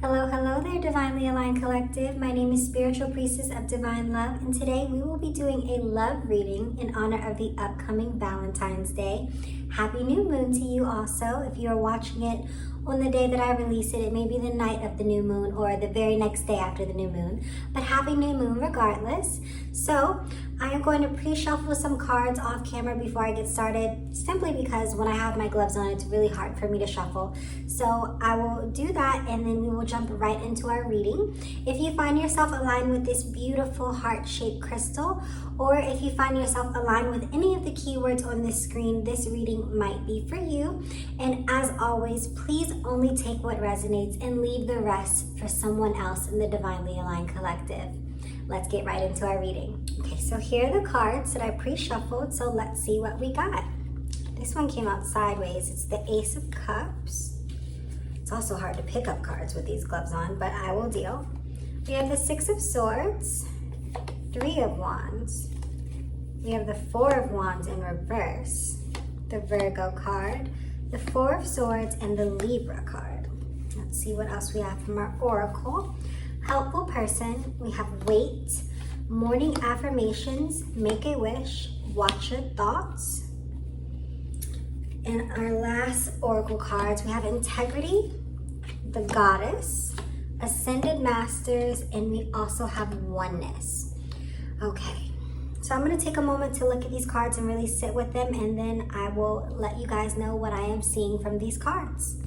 Hello, hello there, Divinely Aligned Collective. My name is Spiritual Priestess of Divine Love, and today we will be doing a love reading in honor of the upcoming Valentine's Day. Happy new moon to you also. If you are watching it on the day that I release it, it may be the night of the new moon or the very next day after the new moon, but happy new moon regardless. So I am going to pre-shuffle some cards off camera before I get started, simply because when I have my gloves on, it's really hard for me to shuffle. So I will do that, and then we will jump right into our reading. If you find yourself aligned with this beautiful heart-shaped crystal, or if you find yourself aligned with any of the keywords on this screen, this reading might be for you. And as always, please only take what resonates and leave the rest for someone else in the Divinely Aligned Collective. Let's get right into our reading. Okay, so here are the cards that I pre-shuffled, so let's see what we got. This one came out sideways. It's the Ace of Cups. It's also hard to pick up cards with these gloves on, but I will deal. We have the Six of Swords, Three of Wands. We have the Four of Wands in reverse, the Virgo card, the Four of Swords, and the Libra card. Let's see what else we have from our Oracle. Helpful person, we have Wait, Morning Affirmations, Make a Wish, Watch Your Thoughts. And our last Oracle cards, we have Integrity, the Goddess, Ascended Masters, and we also have Oneness. Okay, so I'm going to take a moment to look at these cards and really sit with them, and then I will let you guys know what I am seeing from these cards.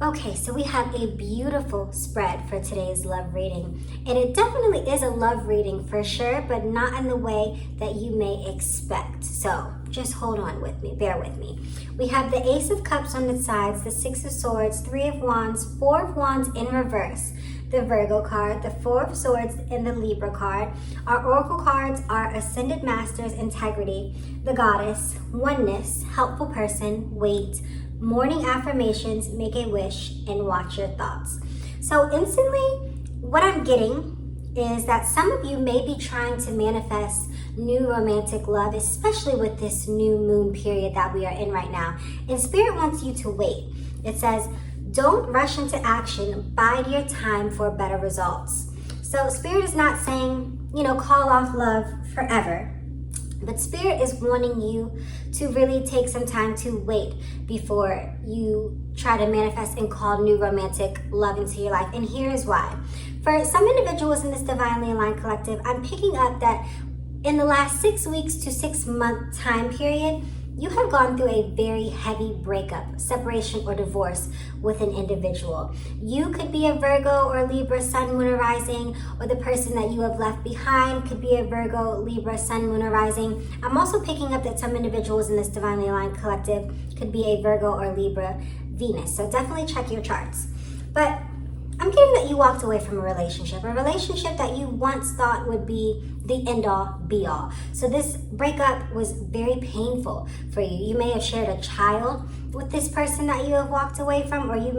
Okay, so we have a beautiful spread for today's love reading. And it definitely is a love reading for sure, but not in the way that you may expect. So just hold on with me, bear with me. We have the Ace of Cups on the sides, the Six of Swords, Three of Wands, Four of Wands in reverse, the Virgo card, the Four of Swords, and the Libra card. Our Oracle cards are Ascended Masters, Integrity, the Goddess, Oneness, Helpful Person, Wait, Morning Affirmations, Make a Wish, and Watch Your Thoughts. So instantly, what I'm getting is that some of you may be trying to manifest new romantic love, especially with this new moon period that we are in right now. And Spirit wants you to wait. It says, don't rush into action, bide your time for better results. So Spirit is not saying, call off love forever. But Spirit is wanting you to really take some time to wait before you try to manifest and call new romantic love into your life. And here is why. For some individuals in this Divinely Aligned Collective, I'm picking up that in the last 6 weeks to 6 month time period, you have gone through a very heavy breakup, separation, or divorce with an individual. You could be a Virgo or Libra Sun, Moon, or Rising, or the person that you have left behind could be a Virgo, Libra, Sun, Moon, or Rising. I'm also picking up that some individuals in this Divinely Aligned Collective could be a Virgo or Libra, Venus. So definitely check your charts. But I'm getting that you walked away from a relationship that you once thought would be the end-all, be-all. So this breakup was very painful for you. You may have shared a child with this person that you have walked away from, or you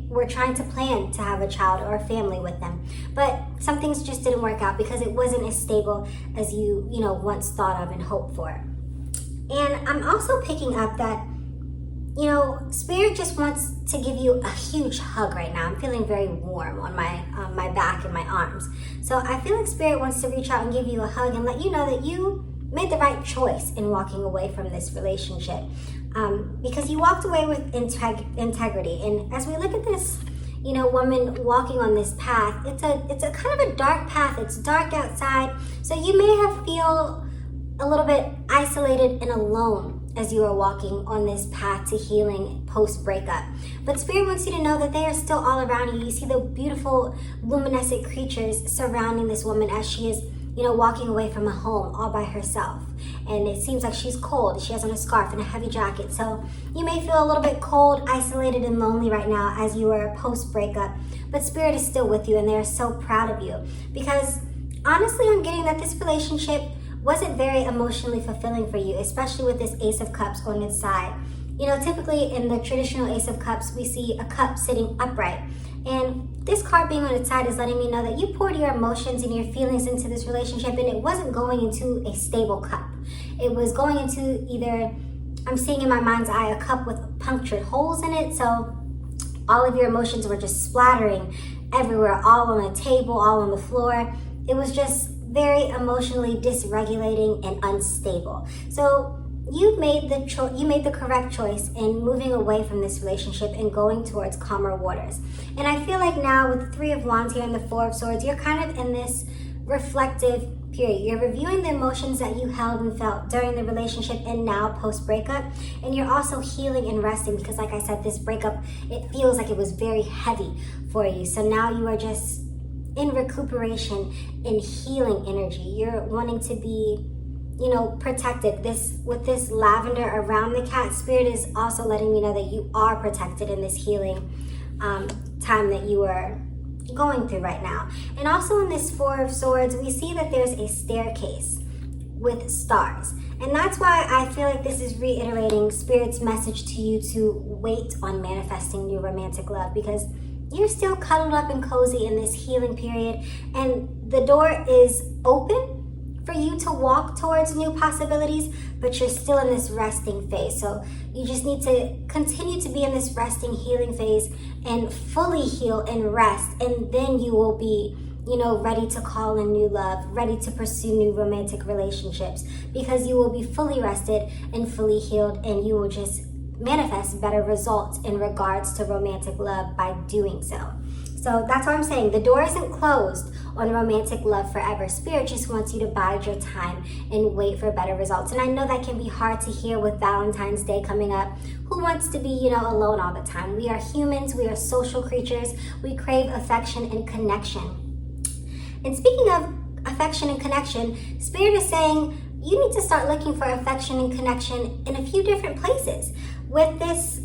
were trying to plan to have a child or a family with them. But some things just didn't work out because it wasn't as stable as you once thought of and hoped for. And I'm also picking up that Spirit just wants to give you a huge hug right now. I'm feeling very warm on my back and my arms. So I feel like Spirit wants to reach out and give you a hug and let you know that you made the right choice in walking away from this relationship. Because you walked away with integrity. And as we look at this, woman walking on this path, it's a kind of a dark path. It's dark outside. So you may have feel a little bit isolated and alone as you are walking on this path to healing post-breakup. But Spirit wants you to know that they are still all around you. You see the beautiful luminescent creatures surrounding this woman as she is, walking away from a home all by herself. And it seems like she's cold. She has on a scarf and a heavy jacket. So you may feel a little bit cold, isolated, and lonely right now as you are post-breakup. But Spirit is still with you, and they are so proud of you. Because honestly, I'm getting that this relationship wasn't very emotionally fulfilling for you, especially with this Ace of Cups on its side. Typically in the traditional Ace of Cups, we see a cup sitting upright. And this card being on its side is letting me know that you poured your emotions and your feelings into this relationship, and it wasn't going into a stable cup. It was going into either, I'm seeing in my mind's eye, a cup with punctured holes in it. So all of your emotions were just splattering everywhere, all on the table, all on the floor. It was just very emotionally dysregulating and unstable. So you made the correct choice in moving away from this relationship and going towards calmer waters. And I feel like now with the Three of Wands here and the Four of Swords, you're kind of in this reflective period. You're reviewing the emotions that you held and felt during the relationship and now post-breakup. And you're also healing and resting because, like I said, this breakup, it feels like it was very heavy for you. So now you are just in recuperation and healing energy. You're wanting to be, protected. With this lavender around the cat, Spirit is also letting me know that you are protected in this healing time that you are going through right now. And also in this Four of Swords, we see that there's a staircase with stars. And that's why I feel like this is reiterating Spirit's message to you to wait on manifesting new romantic love, because you're still cuddled up and cozy in this healing period, and the door is open for you to walk towards new possibilities, but you're still in this resting phase. So you just need to continue to be in this resting, healing phase and fully heal and rest, and then you will be, ready to call in new love, ready to pursue new romantic relationships, because you will be fully rested and fully healed, and you will just manifest better results in regards to romantic love by doing so. So that's what I'm saying. The door isn't closed on romantic love forever. Spirit just wants you to bide your time and wait for better results. And I know that can be hard to hear with Valentine's Day coming up. Who wants to be, alone all the time? We are humans. We are social creatures. We crave affection and connection. And speaking of affection and connection, Spirit is saying you need to start looking for affection and connection in a few different places. With this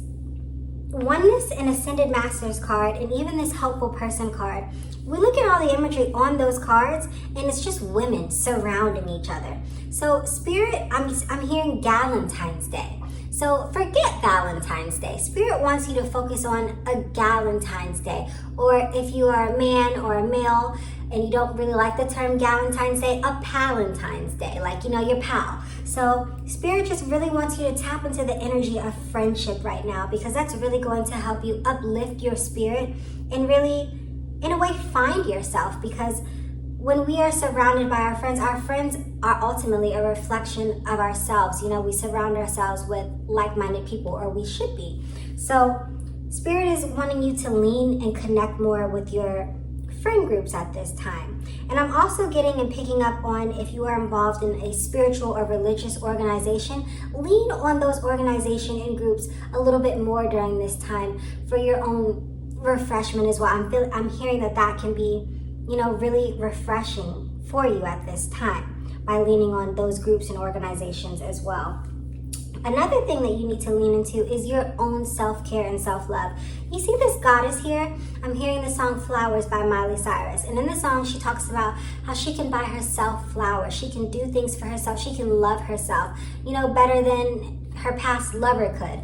Oneness and Ascended Masters card, and even this Helpful Person card, we look at all the imagery on those cards, and it's just women surrounding each other. So Spirit, I'm hearing Valentine's Day. So forget Valentine's Day. Spirit wants you to focus on a Galentine's Day. Or if you are a man or a male and you don't really like the term Galentine's Day, a Palentine's Day, like, your pal. So Spirit just really wants you to tap into the energy of friendship right now, because that's really going to help you uplift your spirit and really, in a way, find yourself. Because when we are surrounded by our friends are ultimately a reflection of ourselves. We surround ourselves with like-minded people, or we should be. So Spirit is wanting you to lean and connect more with your friend groups at this time. And I'm also getting and picking up on, if you are involved in a spiritual or religious organization, lean on those organization and groups a little bit more during this time for your own refreshment as well. I'm hearing that can be, really refreshing for you at this time by leaning on those groups and organizations as well. Another thing that you need to lean into is your own self-care and self-love. You see this goddess here? I'm hearing the song Flowers by Miley Cyrus. And in the song, she talks about how she can buy herself flowers. She can do things for herself. She can love herself, better than her past lover could,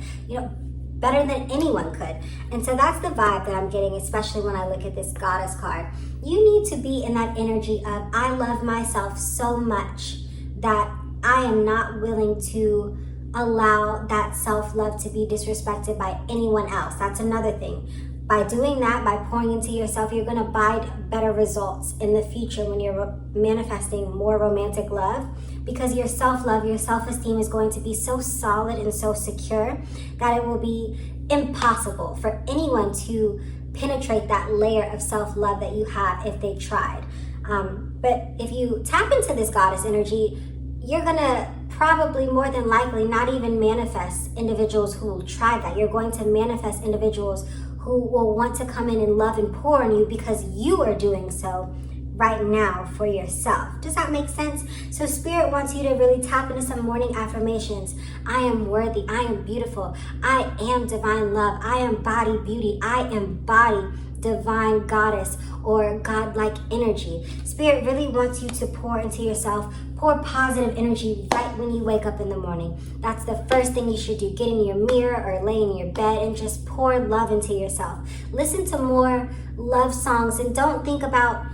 better than anyone could. And so that's the vibe that I'm getting, especially when I look at this goddess card. You need to be in that energy of, I love myself so much that I am not willing to allow that self-love to be disrespected by anyone else. That's another thing. By doing that, by pouring into yourself, you're going to bide better results in the future when you're manifesting more romantic love, because your self-love, your self-esteem is going to be so solid and so secure that it will be impossible for anyone to penetrate that layer of self-love that you have if they tried. But if you tap into this goddess energy, you're going to probably, more than likely, not even manifest individuals who will try that. You're going to manifest individuals who will want to come in and love and pour on you because you are doing so right now for yourself. Does that make sense? So Spirit wants you to really tap into some morning affirmations. I am worthy. I am beautiful. I am divine love. I embody beauty. I embody divine goddess or godlike energy. Spirit really wants you to pour into yourself. Pour positive energy right when you wake up in the morning. That's the first thing you should do. Get in your mirror or lay in your bed and just pour love into yourself. Listen to more love songs, and don't think about,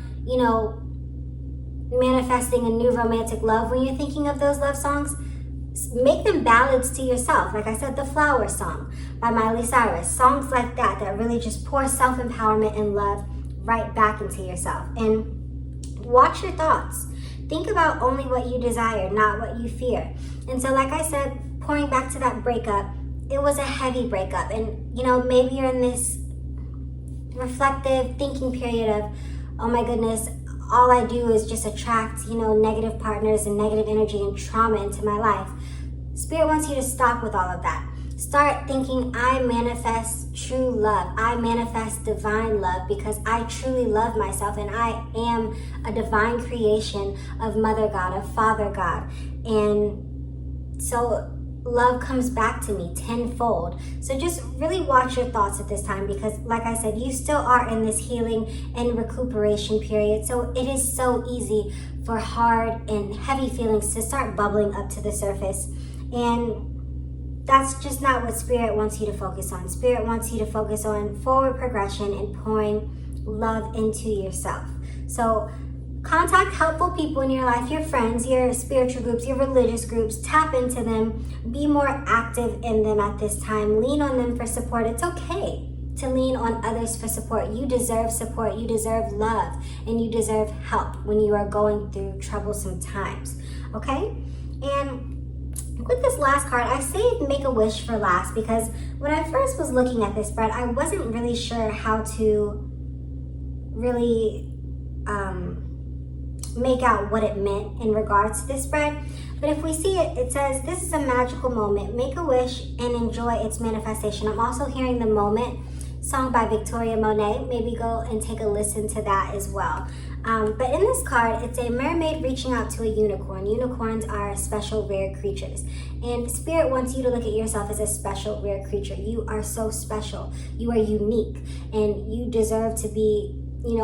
manifesting a new romantic love. When you're thinking of those love songs, make them ballads to yourself. Like I said, the Flower song by Miley Cyrus. Songs like that really just pour self-empowerment and love right back into yourself. And watch your thoughts. Think about only what you desire, not what you fear. And so like I said, pouring back to that breakup, it was a heavy breakup. And maybe you're in this reflective thinking period of, oh my goodness, all I do is just attract, negative partners and negative energy and trauma into my life. Spirit wants you to stop with all of that. Start thinking, I manifest true love. I manifest divine love because I truly love myself and I am a divine creation of Mother God, of Father God. And so love comes back to me tenfold. So just really watch your thoughts at this time because, like I said, you still are in this healing and recuperation period. So it is so easy for hard and heavy feelings to start bubbling up to the surface. And that's just not what Spirit wants you to focus on. Spirit wants you to focus on forward progression and pouring love into yourself. So contact helpful people in your life, your friends, your spiritual groups, your religious groups. Tap into them. Be more active in them at this time. Lean on them for support. It's okay to lean on others for support. You deserve support. You deserve love. And you deserve help when you are going through troublesome times. Okay? And with this last card, I saved Make a Wish for last because when I first was looking at this spread, I wasn't really sure how to really make out what it meant in regards to this spread. But if we see it, it says, this is a magical moment. Make a wish and enjoy its manifestation. I'm also hearing The Moment, song by Victoria Monet. Maybe go and take a listen to that as well. But in this card, it's a mermaid reaching out to a unicorn. Unicorns are special, rare creatures. And Spirit wants you to look at yourself as a special, rare creature. You are so special. You are unique. And you deserve to be,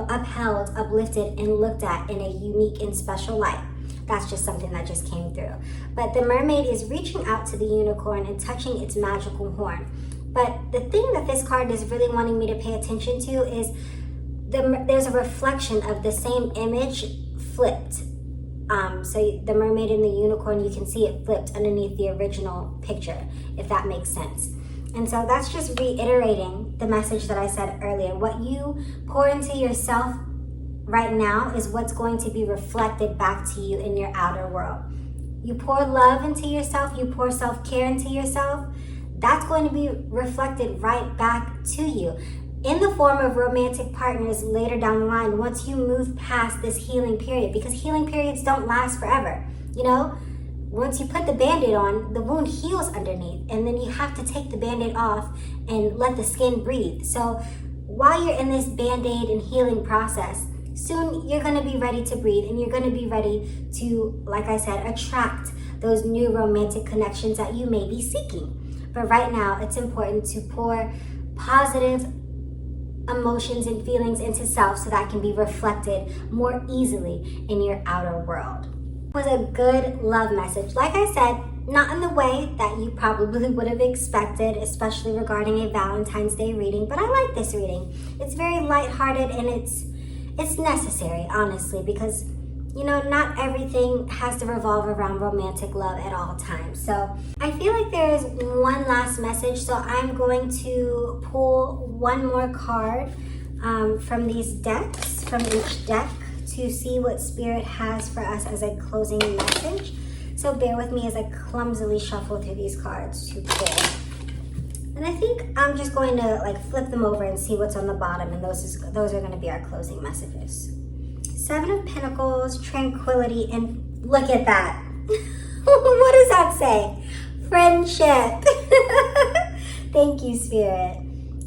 upheld, uplifted, and looked at in a unique and special light. That's just something that just came through. But the mermaid is reaching out to the unicorn and touching its magical horn. But the thing that this card is really wanting me to pay attention to is there's a reflection of the same image flipped. So the mermaid and the unicorn, you can see it flipped underneath the original picture, if that makes sense. And so that's just reiterating the message that I said earlier. What you pour into yourself right now is what's going to be reflected back to you in your outer world. You pour love into yourself, you pour self-care into yourself, that's going to be reflected right back to you in the form of romantic partners later down the line once you move past this healing period, because healing periods don't last forever. Once you put the Band-Aid on, the wound heals underneath, and then you have to take the Band-Aid off and let the skin breathe. So while you're in this Band-Aid and healing process, soon you're going to be ready to breathe, and you're going to be ready to, like I said, attract those new romantic connections that you may be seeking. But right now, it's important to pour positive emotions and feelings into self so that can be reflected more easily in your outer world. It was a good love message. Like I said, not in the way that you probably would have expected, especially regarding a Valentine's Day reading, but I like this reading. It's very lighthearted and it's necessary, honestly, because not everything has to revolve around romantic love at all times. So I feel like there is one last message, so I'm going to pull one more card from these decks, from each deck, to see what Spirit has for us as a closing message. So bear with me as I clumsily shuffle through these cards to pull. And I think I'm just going to flip them over and see what's on the bottom, and those are going to be our closing messages. 7 of Pentacles, Tranquility, and look at that. What does that say? Friendship. Thank you, Spirit.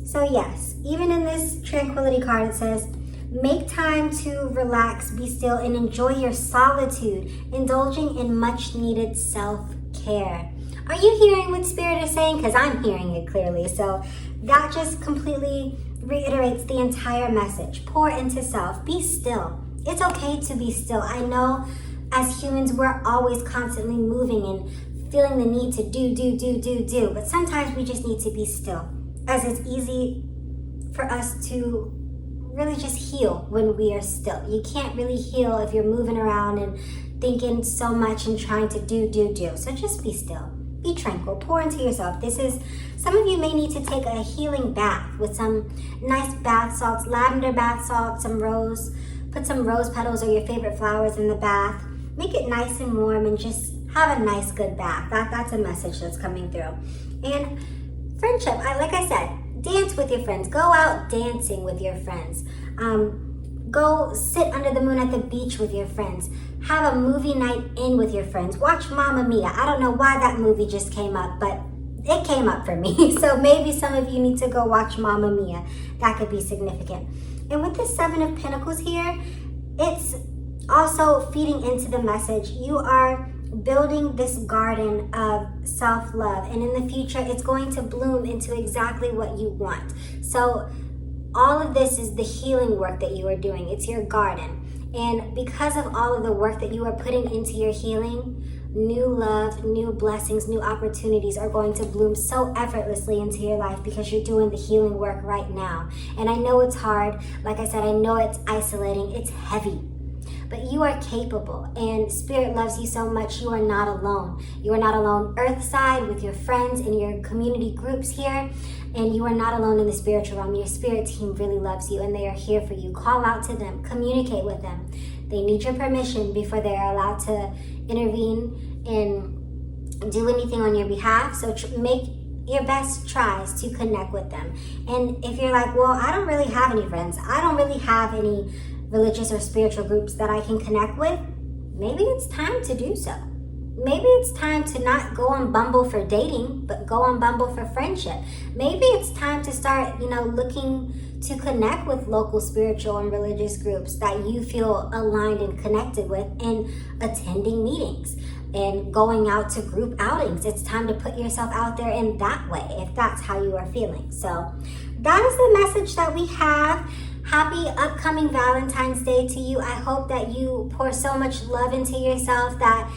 So yes, even in this Tranquility card, it says, make time to relax, be still, and enjoy your solitude, indulging in much needed self-care. Are you hearing what Spirit is saying? Because I'm hearing it clearly. So that just completely reiterates the entire message. Pour into self. Be still. It's okay to be still. I know as humans, we're always constantly moving and feeling the need to do. But sometimes we just need to be still, as it's easy for us to really just heal when we are still. You can't really heal if you're moving around and thinking so much and trying to do. So just be still. be tranquil, pour into yourself. Some of you may need to take a healing bath with some nice bath salts, lavender bath salts, put some rose petals or your favorite flowers in the bath. Make it nice and warm and just have a nice, good bath. That's a message that's coming through. And friendship, like I said, dance with your friends. Go out dancing with your friends. Go sit under the moon at the beach with your friends. Have a movie night in with your friends. Watch Mamma Mia. I don't know why that movie just came up, but it came up for me. So maybe some of you need to go watch Mamma Mia. That could be significant. And with the Seven of Pentacles here, it's also feeding into the message. You are building this garden of self-love, and in the future, it's going to bloom into exactly what you want. So all of this is the healing work that you are doing. It's your garden. And because of all of the work that you are putting into your healing, new love, new blessings, new opportunities are going to bloom so effortlessly into your life because you're doing the healing work right now. And I know it's hard. Like I said, I know it's isolating. It's heavy. But you are capable, and Spirit loves you so much. You are not alone. You are not alone earth side with your friends and your community groups here, and you are not alone in the spiritual realm. Your spirit team really loves you, and they are here for you. Call out to them. Communicate with them. They need your permission before they are allowed to intervene and do anything on your behalf. So make your best tries to connect with them. And if you're like, well, I don't really have any friends. I don't really have any religious or spiritual groups that I can connect with, maybe it's time to do so. Maybe it's time to not go on Bumble for dating, but go on Bumble for friendship. Maybe it's time to start, looking to connect with local spiritual and religious groups that you feel aligned and connected with, and attending meetings and going out to group outings. It's time to put yourself out there in that way, if that's how you are feeling. So that is the message that we have. Happy upcoming Valentine's Day to you. I hope that you pour so much love into yourself that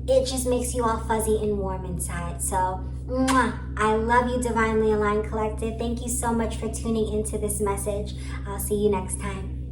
it just makes you all fuzzy and warm inside. So, I love you, Divinely Aligned Collective. Thank you so much for tuning into this message. I'll see you next time.